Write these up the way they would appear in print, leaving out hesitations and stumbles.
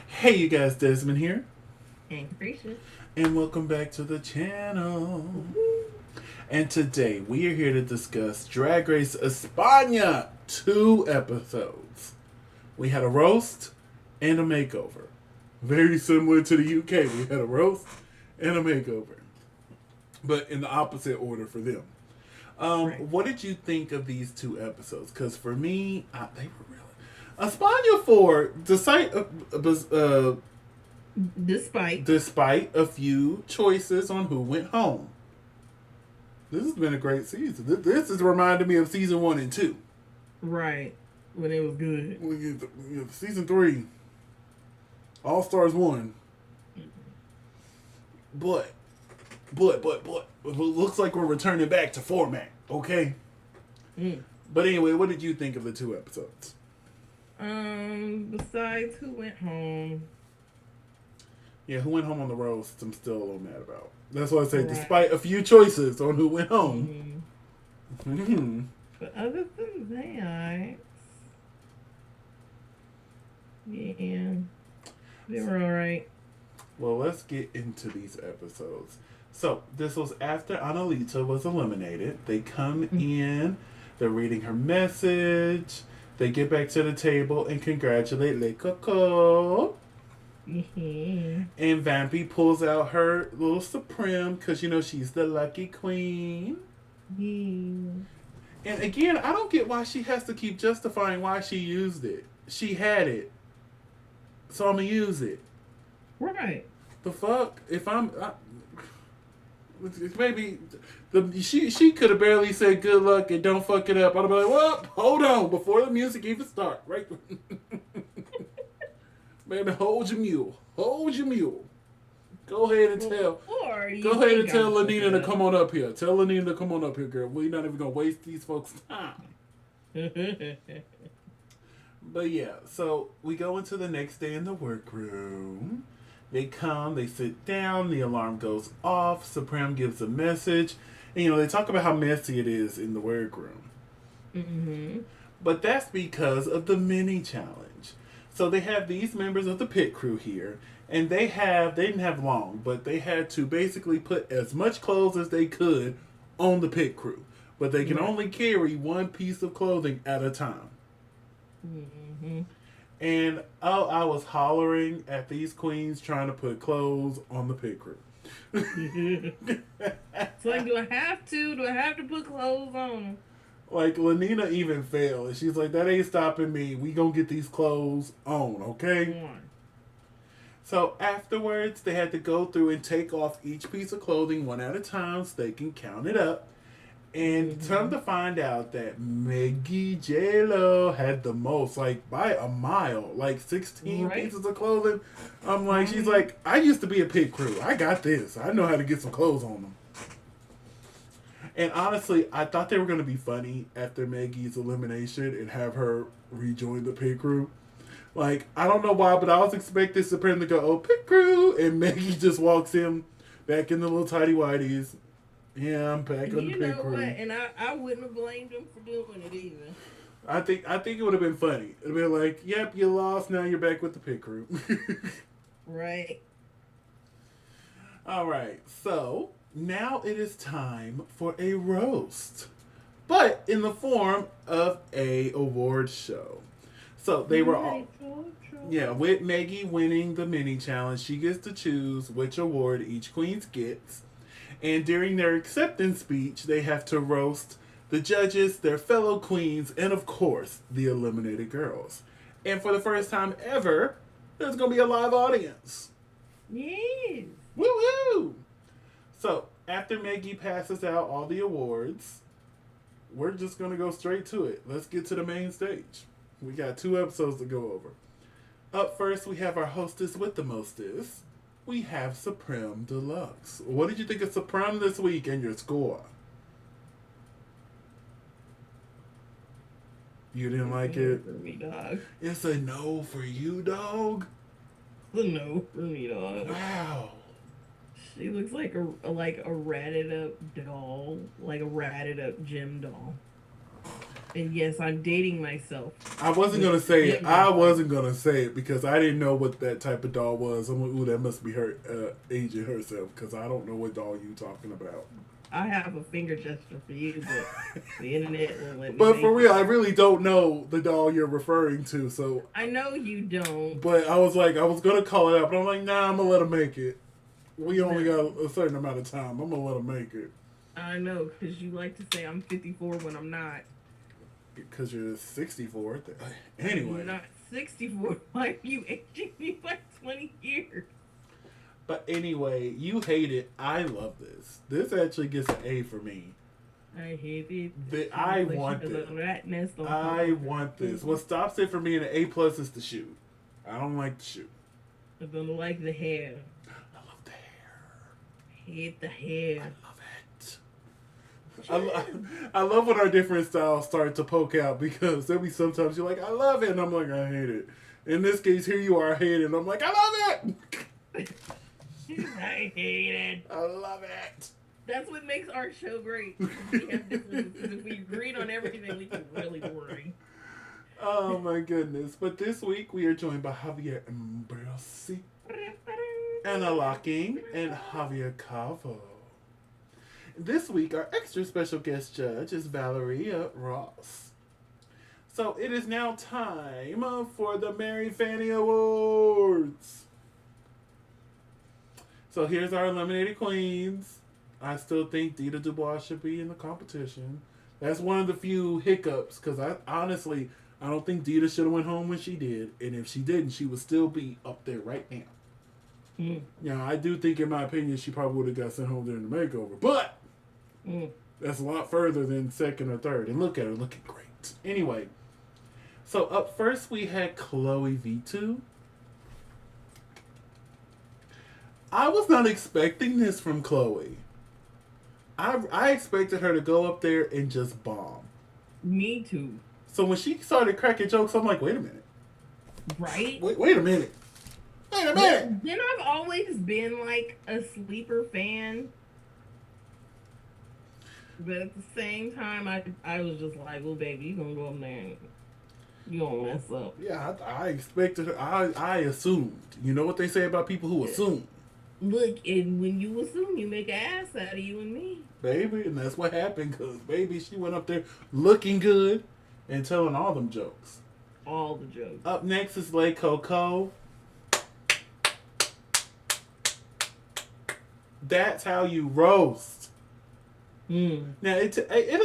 Hey you guys, Desmond here, And gracious. and welcome back to the channel. Woo-hoo. And today we are here to discuss Drag Race España 2 episodes. We had a roast and a makeover. Very similar to the UK. We had a roast and a makeover, but in the opposite order for them. Right. What did you think of these 2 episodes? Because for me, they were really España 4, Despite. despite a few choices on who went home. This has been a great season. This has reminded me of season 1 and 2. Right. When it was good. Season 3, All Stars 1. But, it looks like we're returning back to format, okay? Mm. But anyway, what did you think of the 2 episodes? Besides who went home. Yeah, who went home on the roast, I'm still a little mad about. That's why I say, Right. despite a few choices on who went home. Mm-hmm. But other than that, yeah, they were alright. Well, let's get into these episodes. So, this was after Annalita was eliminated. They come in, they're reading her message, they get back to the table and congratulate Le Coco. Yeah. And Vampy pulls out her little Supreme because, she's the lucky queen. Yeah. And again, I don't get why she has to keep justifying why she used it. She had it, so I'm going to use it. Right. The fuck? If maybe she could have barely said good luck and don't fuck it up. I'd be like, well, hold on before the music even start, right? Baby, hold your mule. Hold your mule. Go ahead and Well, tell. before you Go ahead and think I tell would fuck Lanina it to up. come on up here. Tell Lanina to come on up here, girl. We're not even gonna waste these folks' time. But yeah, so we go into the next day in the workroom. They come, they sit down, the alarm goes off, Supreme gives a message, and they talk about how messy it is in the workroom. Mm-hmm. But that's because of the mini challenge. So they have these members of the pit crew here, and they didn't have long, but they had to basically put as much clothes as they could on the pit crew. But they can Right. only carry one piece of clothing at a time. Mm-hmm. And I was hollering at these queens trying to put clothes on the pit crew. It's like, do I have to? Do I have to put clothes on? Like Lanina even failed. And she's like, that ain't stopping me. We gonna get these clothes on, okay? On. So afterwards, they had to go through and take off each piece of clothing one at a time so they can count it up. And come Mm-hmm. to find out that Maggie J-Lo had the most, like by a mile, like 16 Right. pieces of clothing. I'm like, she's Mm-hmm. like, I used to be a pit crew. I got this. I know how to get some clothes on them. And honestly, I thought they were going to be funny after Maggie's elimination and have her rejoin the pit crew. Like, I don't know why, but I was expecting Supreme to go, oh, pit crew. And Maggie just walks in back in the little tidy whities. Yeah, I'm back And on the you pit know what? crew. And I wouldn't have blamed him for doing it either. I think it would have been funny. It'd be like, yep, you lost. Now you're back with the pit crew. Right. All right, so now it is time for a roast, but in the form of a award show. So they were all, Marichocho. yeah, with Maggie winning the mini challenge, she gets to choose which award each queen gets. And during their acceptance speech, they have to roast the judges, their fellow queens, and of course, the eliminated girls. And for the first time ever, there's going to be a live audience. Yes. Woo woo! So, after Maggie passes out all the awards, we're just going to go straight to it. Let's get to the main stage. We got 2 episodes to go over. Up first, we have our hostess with the mostest. We have Supreme Deluxe. What did you think of Supreme this week and your score? You didn't It's a like no it? for me, dog. It's a no for you, dog. It's a no for me, dog. Wow. She looks like a ratted up doll, like a ratted up gym doll. And yes, I'm dating myself. I wasn't With gonna say it. I younger. wasn't gonna say it because I didn't know what that type of doll was. I'm like, ooh, that must be her aging herself because I don't know what doll you talking about. I have a finger gesture for you, but the internet won't let me But for make real, it. I really don't know the doll you're referring to. So, I know you don't. but I was like, I was gonna call it out, but I'm like, nah, I'm gonna let him make it. We only No, got a certain amount of time. I'm gonna let him make it I know because you like to say I'm 54 when I'm not. because you're 64. I'm Anyway, not 64. Why are you aging me by 20 years? but anyway, you hate it. I love this. This actually gets an A for me. I hate it. She I looks like she want has this. a rat nest on top I of her. want this. What stops it from being an A plus is the shoe. I don't like the shoe. I don't like the hair. I love the hair. I hate the I hair. love it. I love when our different styles start to poke out because there'll be sometimes you're like, I love it, and I'm like, I hate it. In this case, here you are, I hate it, and I'm like, I love it. I hate it. I love it. That's what makes our show great. We have differences. If we agreed on everything, we could really boring. Oh my goodness. But this week we are joined by Javier Ambrosi, Anna Locking, and Javier Cavo. This week our extra special guest judge is Valeria Ross. So it is now time for the Mary Fanny Awards. So here's our eliminated queens. I still think Dita Dubois should be in the competition. That's one of the few hiccups because I honestly I don't think Dita should have went home when she did, and if she didn't, she would still be up there right now. Mm. Yeah, I do think, in my opinion, she probably would have got sent home during the makeover, but that's a lot further than second or third. And look at her looking great. Anyway, so up first we had Chloe V2. I was not expecting this from Chloe. I expected her to go up there and just bomb. Me too. So when she started cracking jokes, I'm like, wait a minute. Right? Wait a minute. Wait a minute. Then I've always been like a sleeper fan. But at the same time, I was just like, well, baby, you gonna go up there and you gonna mess up. Yeah, I expected her. I assumed. You know what they say about people who assume? Look, and when you assume, you make an ass out of you and me. Baby, and that's what happened because, baby, she went up there looking good and telling all them jokes. All the jokes. Up next is Lay Coco. That's how you roast. Now, it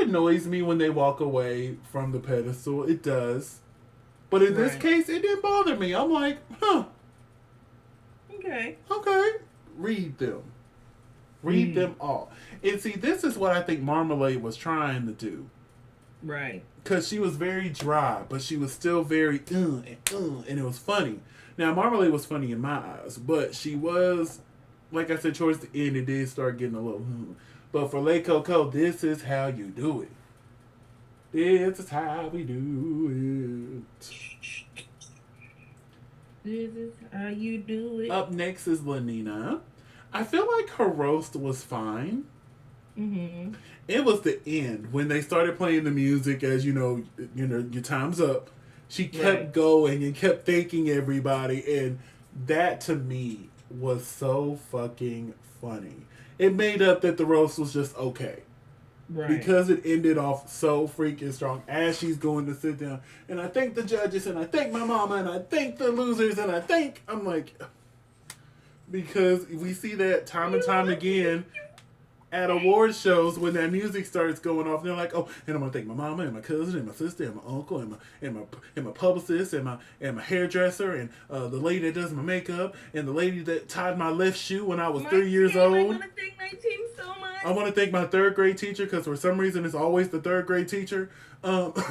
annoys me when they walk away from the pedestal. It does. But in this case, it didn't bother me. I'm like, huh. Okay. Read them. Read them all. And see, this is what I think Marmalade was trying to do. Right. Because she was very dry, but she was still very and it was funny. Now, Marmalade was funny in my eyes, but she was, like I said, towards the end, it did start getting a little. But for Lay Coco, this is how you do it. This is how we do it. This is how you do it. Up next is Lenina. I feel like her roast was fine. It was the end when they started playing the music. As you know, your time's up. She kept going and kept thanking everybody, and that to me was so fucking funny. It made up that the roast was just okay. Right. Because it ended off so freaking strong as she's going to sit down. And I thank the judges, and I thank my mama, and I thank the losers, and I'm like, because we see that time and time again at award shows when that music starts going off. And they're like, oh, and I'm gonna thank my mama and my cousin and my sister and my uncle and my publicist and my hairdresser and the lady that does my makeup and the lady that tied my left shoe when I was 3 years old. I want to thank my team so much. I want to thank my third grade teacher because for some reason it's always the third grade teacher. My third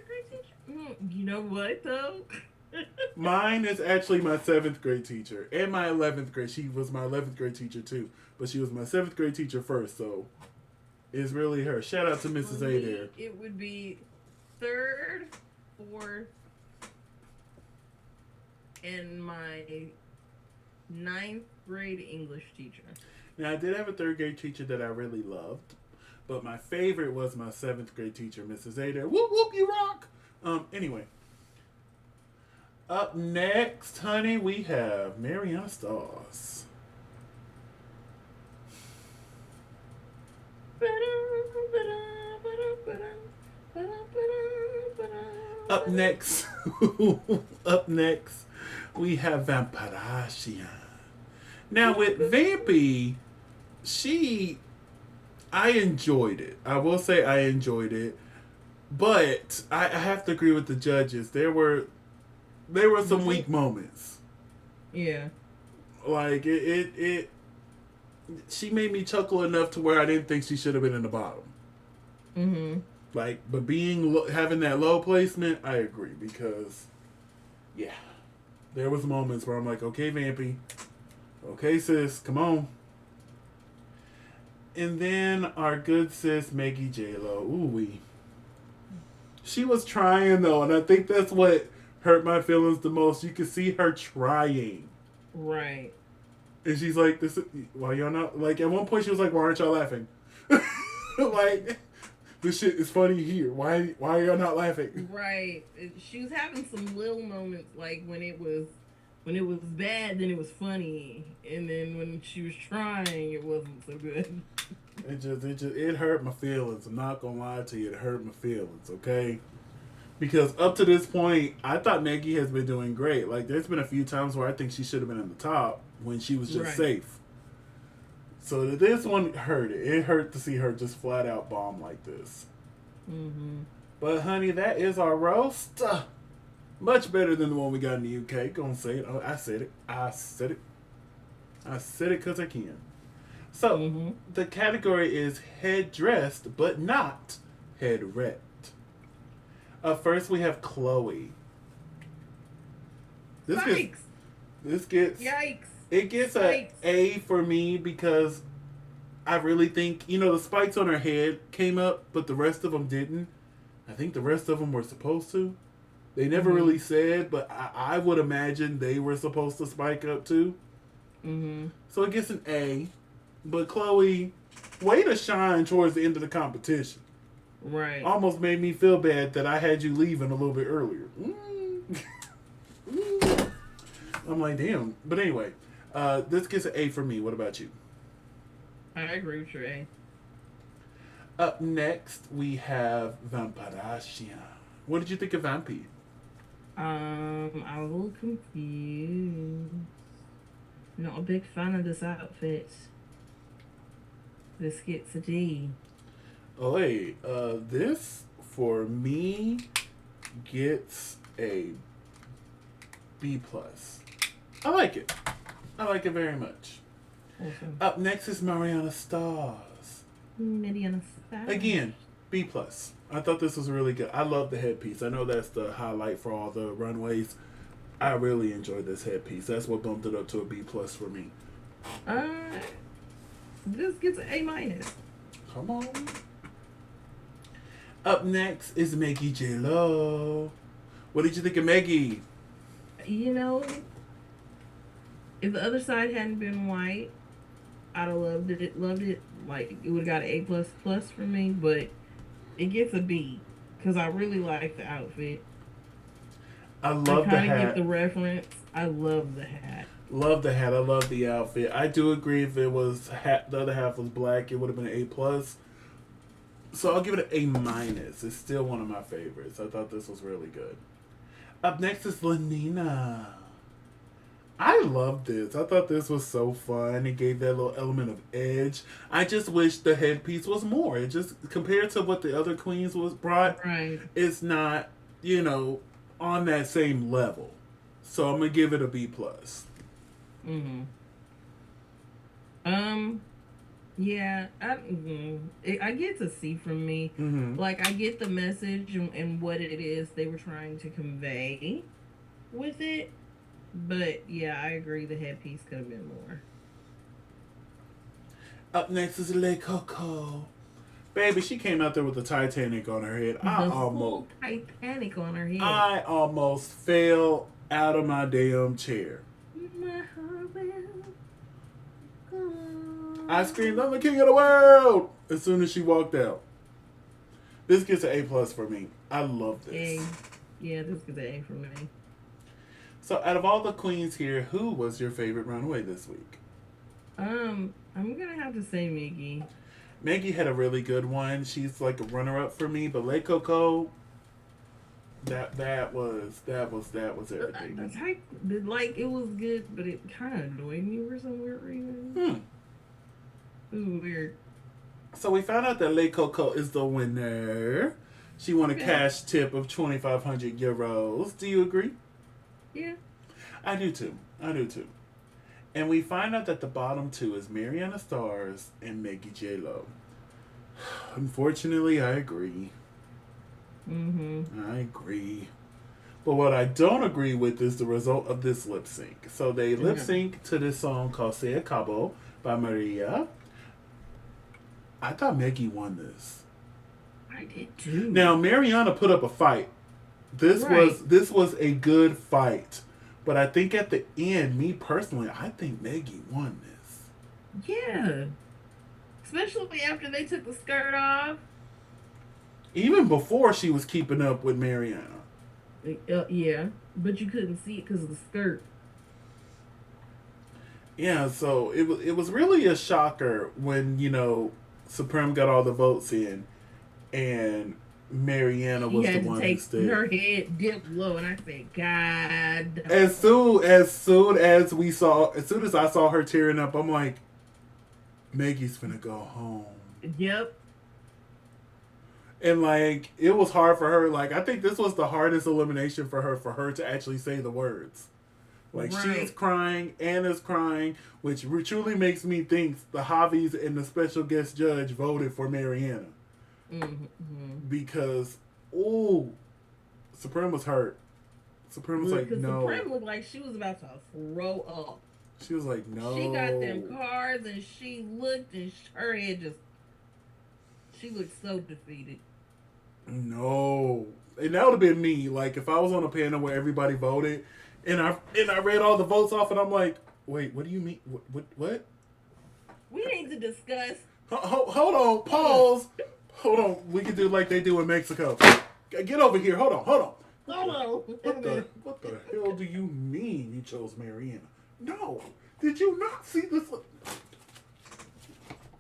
grade teacher? You know what though? Mine is actually my 7th grade teacher and my 11th grade. She was my 11th grade teacher too, but she was my 7th grade teacher first, so it's really her. Shout out to Mrs. A there. It would be 3rd, 4th, and my 9th grade English teacher. Now, I did have a 3rd grade teacher that I really loved, But my favorite was my 7th grade teacher, Mrs. Ada. Whoop whoop, you rock. Anyway, up next, honey, we have Mariana Stars. Up next, up next, we have Vampiracia. Now with Vampy, I enjoyed it. I will say I enjoyed it, but I have to agree with the judges. There were some weak moments. Yeah. Like it she made me chuckle enough to where I didn't think she should have been in the bottom. Mm-hmm. Like, but having that low placement, I agree because, yeah, there was moments where I'm like, okay, Vampy, okay, sis, come on. And then our good sis Maggie J Lo, she was trying though, and I think that's what hurt my feelings the most. You could see her trying, right? And she's like, "This, why y'all not like?" At one point, she was like, "Why aren't y'all laughing?" Like, this shit is funny here. Why are y'all not laughing? Right. She was having some little moments, like when it was bad, then it was funny, and then when she was trying, it wasn't so good. It hurt my feelings. I'm not gonna lie to you, it hurt my feelings. Okay, because up to this point, I thought Maggie has been doing great. Like, there's been a few times where I think she should have been in the top when she was just safe. So this one hurt it. It hurt to see her just flat out bomb like this. Mm-hmm. But honey, that is our roast. Much better than the one we got in the UK. Gonna say it. Oh, I said it. I said it because I can. So the category is head dressed, but not head wrecked. First we have Chloe. This gets yikes. It gets an A for me because I really think, the spikes on her head came up, but the rest of them didn't. I think the rest of them were supposed to. They never really said, but I would imagine they were supposed to spike up too. Mm-hmm. So it gets an A. But Chloe, way to shine towards the end of the competition. Right. Almost made me feel bad that I had you leaving a little bit earlier. I'm like, damn. But anyway, this gets an A for me. What about you? I agree with your A. Up next, we have Vampiracia. What did you think of Vampy? I was a little confused. Not a big fan of this outfit. This gets a D. Oh, hey, this, for me, gets a B+. I like it. I like it very much. Awesome. Up next is Mariana Stars. Mariana Stars. Again, B+. I thought this was really good. I love the headpiece. I know that's the highlight for all the runways. I really enjoyed this headpiece. That's what bumped it up to a B+ for me. This gets an A-. Come on. Up next is Maggie J Lo. What did you think of Maggie? If the other side hadn't been white, I'd have loved it. Like, it would have got an A++ for me, but it gets a B because I really like the outfit. I love the hat. I kind of get the reference. I love the hat. Love the hat. I love the outfit. I do agree if it was the other half was black, it would have been an A+. So I'll give it an A-. It's still one of my favorites. I thought this was really good. Up next is Lenina. I loved this. I thought this was so fun. It gave that little element of edge. I just wish the headpiece was more. It just, compared to what the other queens was brought, right. It's not, on that same level. So I'm going to give it a B+. Yeah, I get a C from me. Like, I get the message and what it is they were trying to convey with it. But, yeah, I agree the headpiece could have been more. Up next is LaCresha. Baby, she came out there with the Titanic on her head. Titanic on her head. I almost fell out of my damn chair. My heart will go. I screamed, I'm the king of the world! as soon as she walked out. This gets an A+ for me. I love A. this. Yeah, this is an A for me. So, out of all the queens here, who was your favorite runaway this week? I'm gonna have to say Mickey. Maggie had a really good one. She's like a runner-up for me, but LaCresha, that was The everything. type, like, it was good, but it kind of annoyed me for some weird reason. Hmm. It was weird. So we found out that LaCresha is the winner. She won a Okay. cash tip of 2,500 euros. Do you agree? Yeah. I do too. I do too. And we find out that the bottom two is Mariana Stars and Maggie J Lo. Unfortunately, I agree. Mm-hmm. I agree. But what I don't agree with is the result of this lip sync. So they lip Yeah. sync to this song called Se Acabó by Maria. I thought Maggie won this. I did too. Now Mariana put up a fight. Right. This was a good fight. But I think at the end, me personally, I think Maggie won this. Yeah. Especially after they took the skirt off. Even before she was keeping up with Mariana. Yeah. But you couldn't see it because of the skirt. Yeah, so it was really a shocker when, Supreme got all the votes in and Mariana She was the had to one take instead. her head dip low, and I said, God. As soon as I saw her tearing up, I'm like, Maggie's finna go home. Yep. And like it was hard for her. Like I think this was the hardest elimination for her to actually say the words. Like she's Right. crying, Anna's crying, which truly makes me think the Javis and the special guest judge voted for Mariana Mm-hmm. because oh, Supreme was hurt. Supreme was Look, like because no. Supreme looked like she was about to throw up. She was like no. She got them cards, and she looked, and her head just, she looked so defeated. No. And that would have been me. Like if I was on a panel where everybody voted and I read all the votes off and I'm like, wait, what do you mean? What? We need to discuss. Hold on, pause. Hold on. We can do like they do in Mexico. Get over here. Hold on. Hold on. What the hell do you mean you chose Mariana? No. Did you not see this?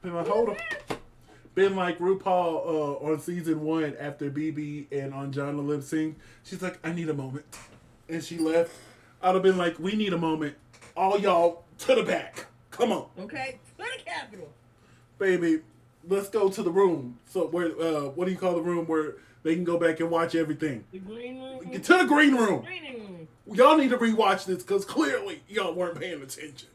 Been like, hold on. Been like RuPaul on season 1 after BB and on John the lip sync. She's like, I need a moment. And she left. I'd have been like, we need a moment. All y'all to the back. Come on. Okay, to the Capitol. Baby, let's go to the room. So where what do you call the room where they can go back and watch everything? The green room. Get to the green room. Green room. Y'all need to rewatch this because clearly y'all weren't paying attention.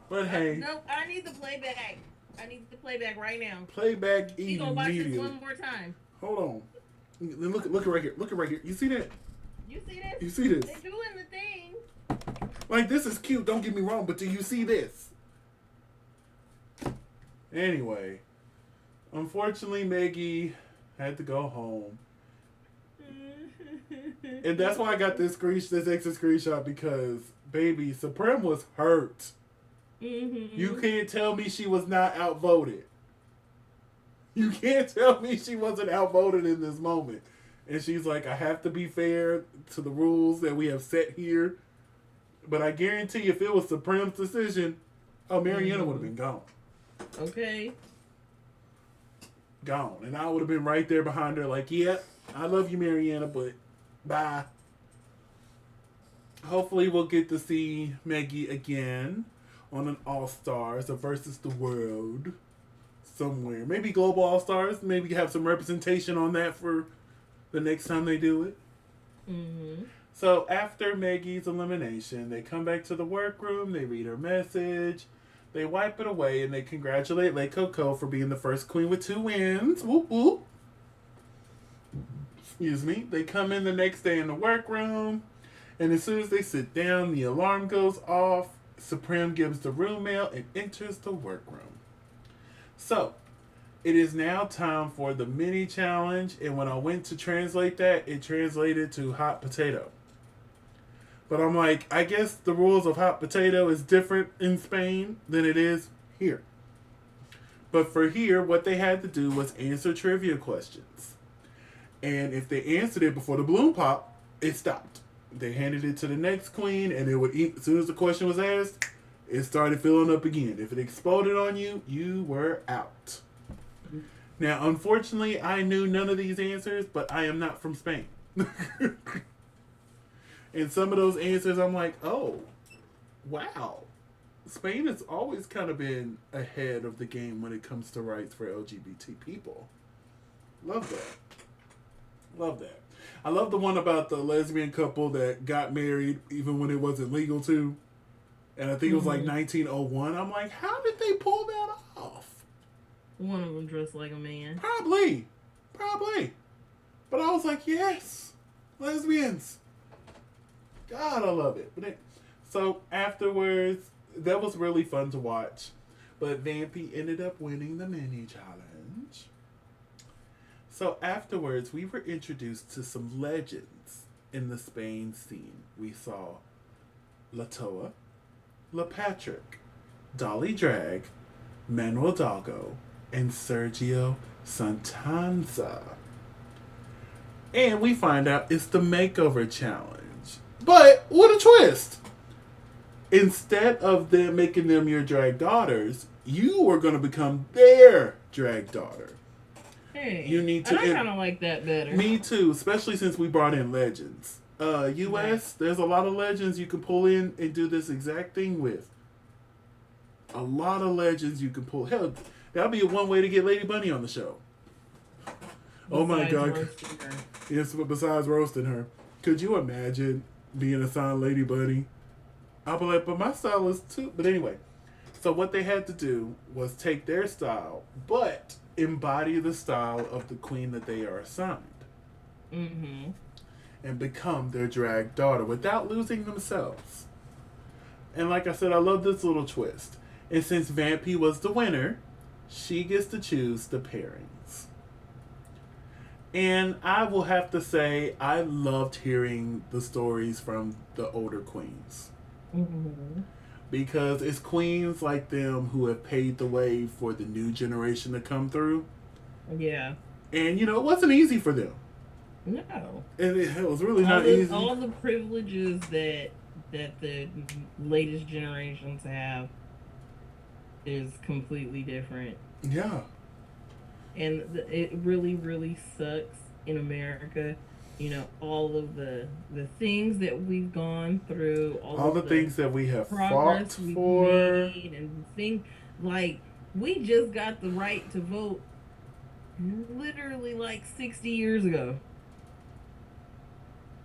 But hey, No, I need the playback. I need the playback right now. playback You gonna watch this immediately. one more time? Hold on. Look right here. Look right here. You see that? You see this? You see this? They doing the thing. Like this is cute. Don't get me wrong, but do you see this? Anyway, unfortunately, Maggie had to go home. And that's why I got this extra screenshot because, baby, Supreme was hurt. Mm-hmm. You can't tell me she was not outvoted. You can't tell me she wasn't outvoted in this moment. And she's like, I have to be fair to the rules that we have set here. But I guarantee if it was Supreme's decision, Mariana would have been gone. Okay. Gone. And I would have been right there behind her like, yeah, I love you, Mariana, but bye. Hopefully we'll get to see Maggie again on an All-Stars or Versus the World somewhere. Maybe Global All-Stars. Maybe have some representation on that for the next time they do it. Mm-hmm. So after Maggie's elimination, they come back to the workroom, they read her message, they wipe it away, and they congratulate LaCresha for being the first queen with 2 wins. Whoop whoop. Excuse me. They come in the next day in the workroom, and as soon as they sit down, the alarm goes off. Supreme gives the room mail and enters the workroom. So, it is now time for the mini challenge, and when I went to translate that, it translated to hot potato. But I'm like, I guess the rules of hot potato is different in Spain than it is here. But for here, what they had to do was answer trivia questions. And if they answered it before the balloon pop, it stopped. They handed it to the next queen, and it would as soon as the question was asked, it started filling up again. If it exploded on you, you were out. Now, unfortunately, I knew none of these answers, but I am not from Spain. And some of those answers, I'm like, oh, wow. Spain has always kind of been ahead of the game when it comes to rights for LGBT people. Love that. Love that. I love the one about the lesbian couple that got married even when it wasn't legal to. And I think it was like 1901. I'm like, how did they pull that off? One of them dressed like a man. Probably. But I was like, yes. Lesbians. God, I love it. So afterwards, that was really fun to watch. But Vampy ended up winning the mini challenge. So afterwards, we were introduced to some legends in the Spain scene. We saw Latoa, La Patrick, Dolly Drag, Manuel Dalgo, and Sergio Santanza. And we find out it's the Makeover challenge. But what a twist! Instead of them making them your drag daughters, you are going to become their drag daughter. Hey, you need to. I kind of like that better. Me too, especially since we brought in legends. U.S., there's a lot of legends you can pull in and do this exact thing with. A lot of legends you can pull. Hell, that'll be one way to get Lady Bunny on the show. Oh my God. Yes, besides roasting her. Could you imagine being assigned Lady Bunny? I'll be like, but my style is too. But anyway, so what they had to do was take their style, but embody the style of the queen that they are assigned. Mm-hmm. And become their drag daughter without losing themselves. And like I said, I love this little twist. And since Vampy was the winner, she gets to choose the pairings. And I will have to say, I loved hearing the stories from the older queens. Mm-hmm. Because it's queens like them who have paved the way for the new generation to come through. Yeah. And, you know, it wasn't easy for them. No. And it was really not easy. All the privileges that the latest generations have is completely different. Yeah. And it really, really sucks in America. You know, all of the things that we've gone through, all the things that we have fought for, and things like we just got the right to vote literally like 60 years ago.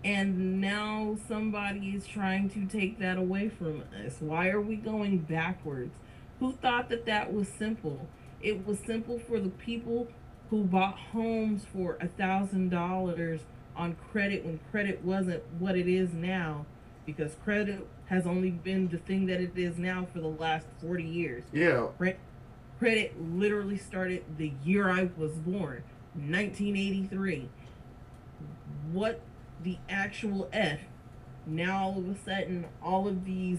And now somebody is trying to take that away from us. Why are we going backwards? Who thought that was simple? It was simple for the people who bought homes for $1,000 on credit when credit wasn't what it is now, because credit has only been the thing that it is now for the last 40 years. Yeah. Credit literally started the year I was born, 1983. What the actual F? Now all of a sudden, all of these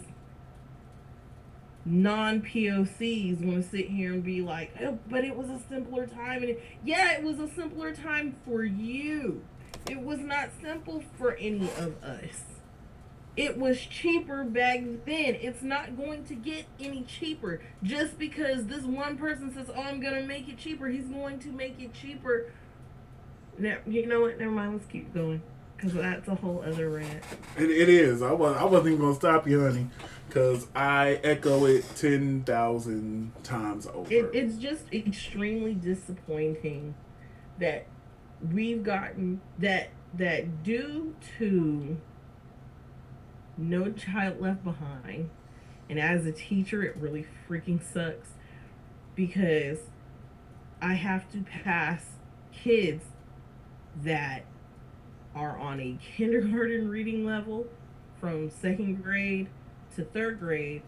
non-POCs want to sit here and be like, oh, but it was a simpler time. And yeah, it was a simpler time for you. It was not simple for any of us. It was cheaper back then. It's not going to get any cheaper. Just because this one person says, oh, I'm going to make it cheaper, he's going to make it cheaper. Now, you know what? Never mind. Let's keep going. Because that's a whole other rant. It is. I wasn't even going to stop you, honey. Because I echo it 10,000 times over. It's just extremely disappointing that we've gotten that due to No Child Left Behind, and as a teacher it really freaking sucks, because I have to pass kids that are on a kindergarten reading level from 2nd grade to 3rd grade,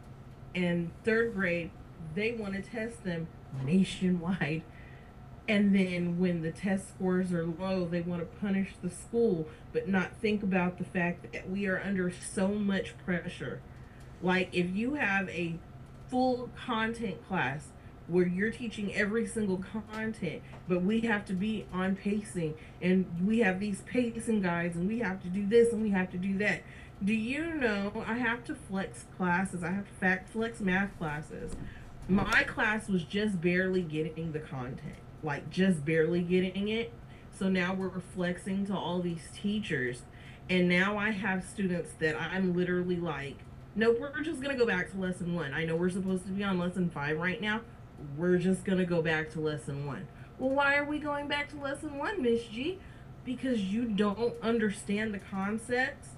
and 3rd grade they want to test them nationwide. And then when the test scores are low, they want to punish the school, but not think about the fact that we are under so much pressure. Like, if you have a full content class where you're teaching every single content, but we have to be on pacing, and we have these pacing guides, and we have to do this and we have to do that. Do you know I have to flex classes? I have to flex math classes. My class was just barely getting the content, like just barely getting it. So now we're flexing to all these teachers, and now I have students that I'm literally like, nope, we're just gonna go back to lesson one. I know we're supposed to be on lesson five right now. We're just gonna go back to lesson one. Well, why are we going back to lesson one, Miss G? Because you don't understand the concepts,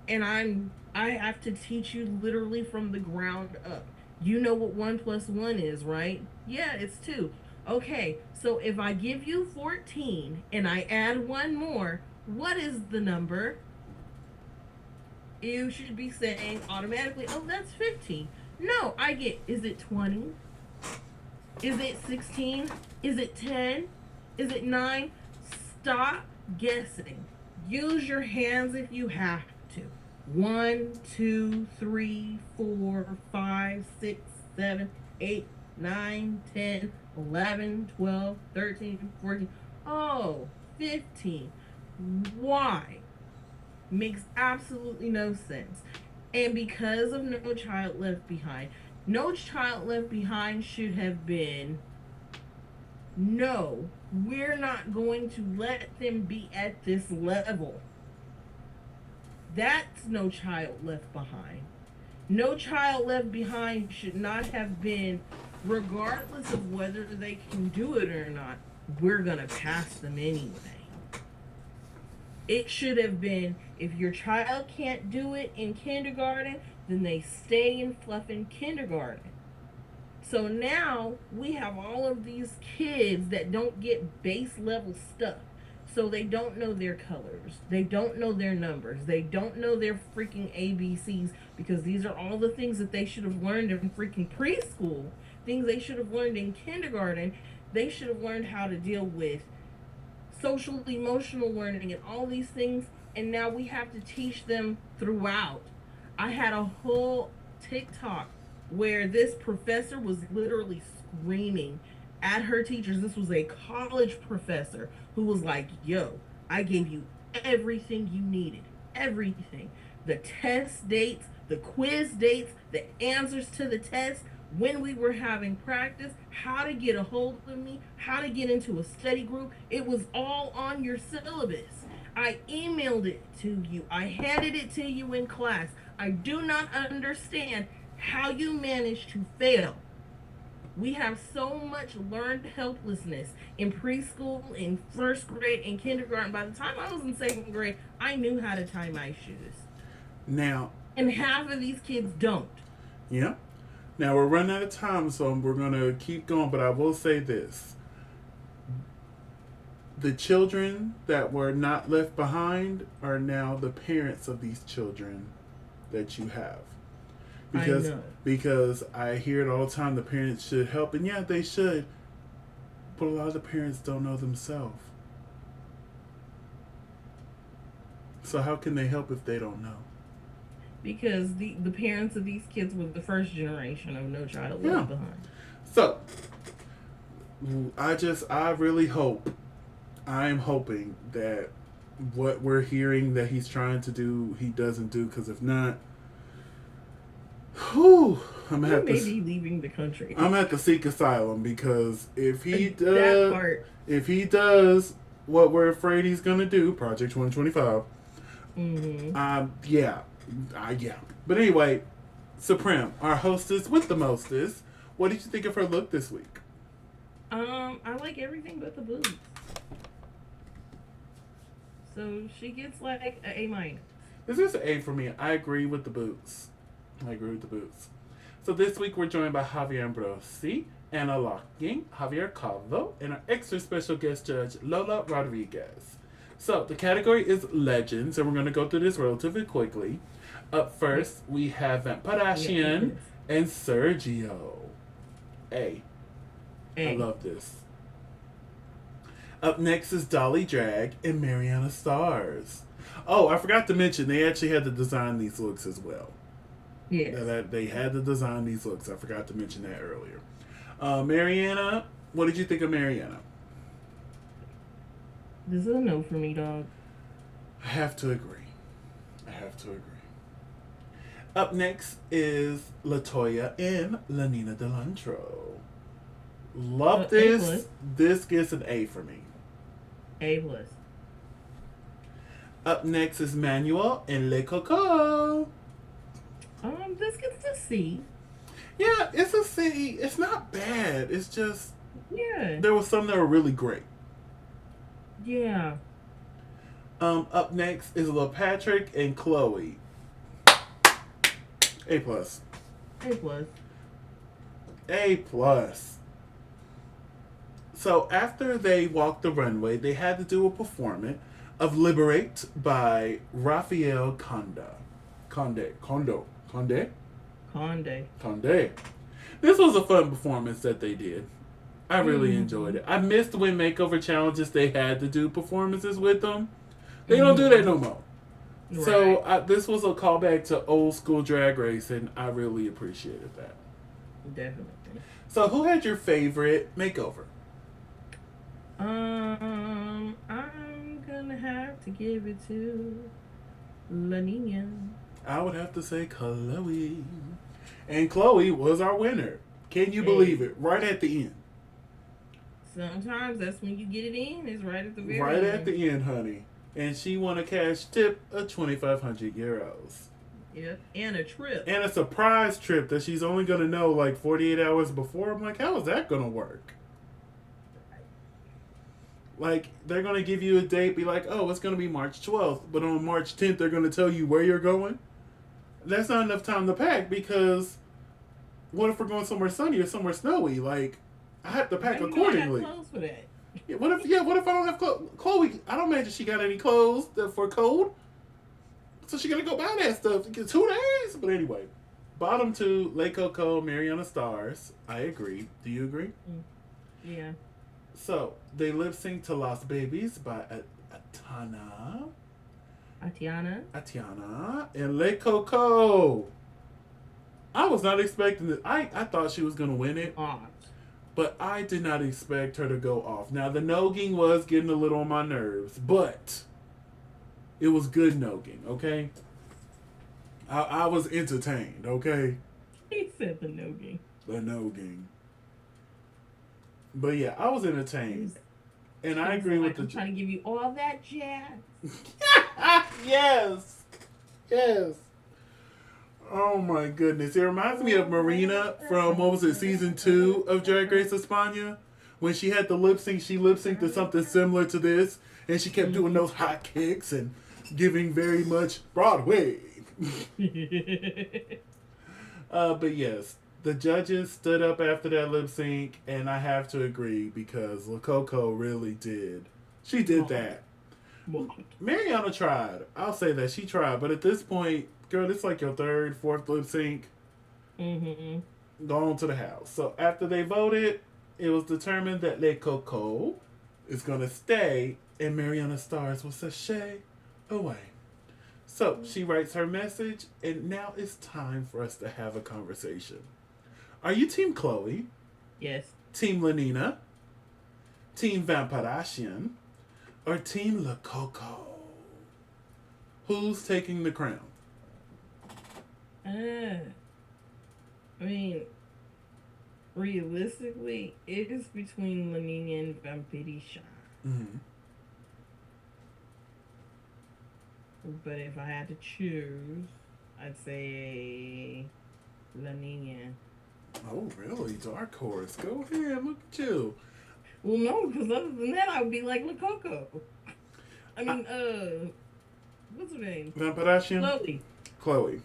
and I have to teach you literally from the ground up. You know what 1 plus 1 is, right? Yeah, it's 2. Okay, so if I give you 14 and I add one more, what is the number? You should be saying automatically, oh, that's 15. No, I get, is it 20? Is it 16? Is it 10? Is it 9? Stop guessing. Use your hands if you have to. 1, 2, 3, 4, 5, 6, 7, 8, 9, 10, 11, 12, 13, 14. Oh, 15. Why? Makes absolutely no sense. And because of No Child Left Behind, No Child Left Behind should have been, no, we're not going to let them be at this level. That's No Child Left Behind. No Child Left Behind should not have been, regardless of whether they can do it or not, we're going to pass them anyway. It should have been, if your child can't do it in kindergarten, then they stay in fluffing kindergarten. So now we have all of these kids that don't get base level stuff. So they don't know their colors. They don't know their numbers. They don't know their freaking ABCs, because these are all the things that they should have learned in freaking preschool. Things they should have learned in kindergarten. They should have learned how to deal with social emotional learning and all these things, and now we have to teach them throughout. I had a whole TikTok where this professor was literally screaming at her teachers. This was a college professor who was like, yo, I gave you everything you needed. Everything. The test dates, the quiz dates, the answers to the test, when we were having practice, how to get a hold of me, how to get into a study group. It was all on your syllabus. I emailed it to you. I handed it to you in class. I do not understand how you managed to fail. We have so much learned helplessness in preschool, in first grade, in kindergarten. By the time I was in second grade, I knew how to tie my shoes. Now, and half of these kids don't. Yeah. Now we're running out of time, so we're going to keep going, but I will say this. The children that were not left behind are now the parents of these children that you have. Because I hear it all the time, the parents should help, and yeah, they should, but a lot of the parents don't know themselves. So how can they help if they don't know? Because the parents of these kids were the first generation of No Child Left Behind. So, I really hope, I'm hoping that what we're hearing that he's trying to do, he doesn't do, because if not, I'm gonna have to be leaving the country. I'm gonna have to seek asylum, because if he does what we're afraid he's gonna do, Project 2025, yeah. But anyway, Supreme, our hostess with the mostest, what did you think of her look this week? I like everything but the boobs. So she gets like an A-. This is an A for me. I agree with the boots. So this week we're joined by Javier Ambrosi, Anna Locking, Javier Calvo, and our extra special guest judge, Lola Rodriguez. So the category is legends, and we're going to go through this relatively quickly. Up first, we have Parashian and Sergio. A. I love this. Up next is Dolly Drag and Mariana Stars. Oh, I forgot to mention, they actually had to design these looks as well. Yes. They had to design these looks. I forgot to mention that earlier. Mariana, what did you think of Mariana? This is a no for me, dog. I have to agree. I have to agree. Up next is Latoya and Lanina Delantro. Love A this. plus. This gets an A for me. A plus. Up next is Manuel and Le Coco. This gets a C. Yeah, it's a C. It's not bad. It's just Yeah. there was some that were really great. Yeah. Up next is Lil Patrick and Chloe. A plus. A plus. A plus. So after they walked the runway, they had to do a performance of "Liberate" by Rafael Conde. This was a fun performance that they did. I really enjoyed it. I missed when Makeover challenges they had to do performances with them. They don't do that no more. Right. So this was a callback to old school Drag Race, and I really appreciated that. Definitely. So who had your favorite makeover? I'm gonna have to give it to La Nina. I would have to say Chloe. And Chloe was our winner. Can you believe it? Right at the end. Sometimes that's when you get it in. It's right at the very Right end. at the end, honey. And she won a cash tip of 2,500 euros. Yep, and a trip. And a surprise trip that she's only going to know like 48 hours before. I'm like, how is that going to work? Like, they're going to give you a date, be like, oh, it's going to be March 12th. But on March 10th, they're going to tell you where you're going. That's not enough time to pack because what if we're going somewhere sunny or somewhere snowy? Like, I have to pack accordingly. You don't have clothes for that. What if I don't have clothes? Chloe, I don't imagine she got any clothes for cold. So she gotta go buy that stuff. It gets 2 days. But anyway, bottom two, Le Coco, Mariana Stars. I agree. Do you agree? Yeah. So they lip sync to Lost Babies by Atiana and Le Coco. I was not expecting this. I thought she was gonna win it. But I did not expect her to go off. Now, the nogging was getting a little on my nerves, but it was good nogging, okay? I was entertained, okay? He said the nogging. The nogging. But yeah, I was entertained. And I agree with I'm trying to give you all that jazz. Yes! Yes! Oh my goodness. It reminds me of Marina from, what was it, season 2 of Drag Race España? When she had the lip sync, she lip synced to something similar to this. And she kept doing those hot kicks and giving very much Broadway. But yes, the judges stood up after that lip sync. And I have to agree because La Coco really did. She did that. Mariana tried. I'll say that. She tried. But at this point, girl, it's like your 3rd, 4th lip sync. Go on to the house. So after they voted, it was determined that Le Coco is going to stay and Mariana Stars will sashay away. So she writes her message, and now it's time for us to have a conversation. Are you Team Chloe? Yes. Team Lanina? Team Vampirasian? Or Team Le Coco? Who's taking the crown? I mean, realistically, it is between Lanina and Vampirician. But if I had to choose, I'd say Lanina. Oh, really? Dark horse. Go ahead. Look at you. Well, no, because other than that, I would be like La Coco. I mean, what's her name? Vampirasian? Chloe.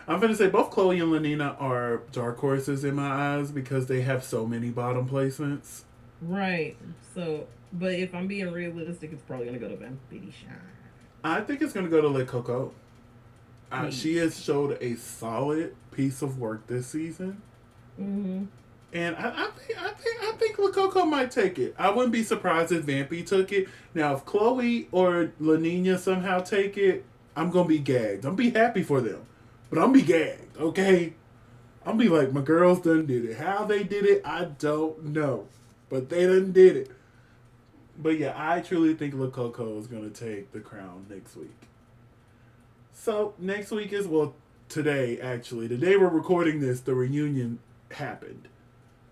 I'm going to say both Chloe and Lanina are dark horses in my eyes because they have so many bottom placements. Right. So, but if I'm being realistic, it's probably going to go to Vampirician. I think it's going to go to Le Coco. She has showed a solid piece of work this season. And I think Le Coco might take it. I wouldn't be surprised if Vampy took it. Now, if Chloe or Lanina somehow take it, I'm going to be gagged. I'm going to be happy for them. But I'm going to be gagged, okay? I'm be like, my girls done did it. How they did it, I don't know, but they done did it. But yeah, I truly think LaCoco is gonna take the crown next week. So next week is, well, today actually. The day we're recording this, the reunion happened.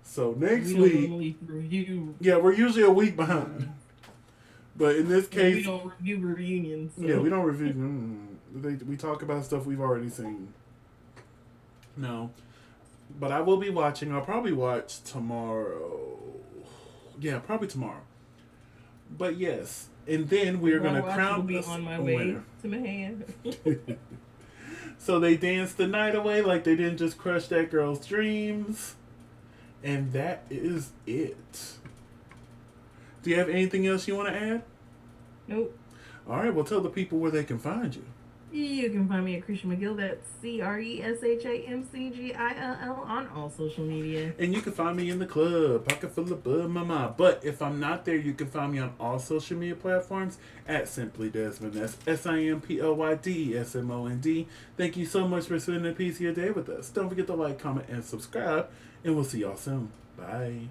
So next We don't week, normally review. yeah, we're usually a week behind. But in this case, we don't review reunions. So. yeah, we don't review. We talk about stuff we've already seen. No, but I will be watching. I'll probably watch tomorrow. Yeah, probably tomorrow. But yes, and then we're gonna crown. Will be on my way to my hand. So they danced the night away like they didn't just crush that girl's dreams, and that is it. Do you have anything else you want to add? Nope. All right, well, tell the people where they can find you. You can find me at Cresha McGill. That's CRESHAMCGILL on all social media. And you can find me in the club, pocket full of bud, mama. But if I'm not there, you can find me on all social media platforms at Simply Desmond. That's SIMPLYDSMOND. Thank you so much for spending a piece of your day with us. Don't forget to like, comment, and subscribe. And we'll see y'all soon. Bye.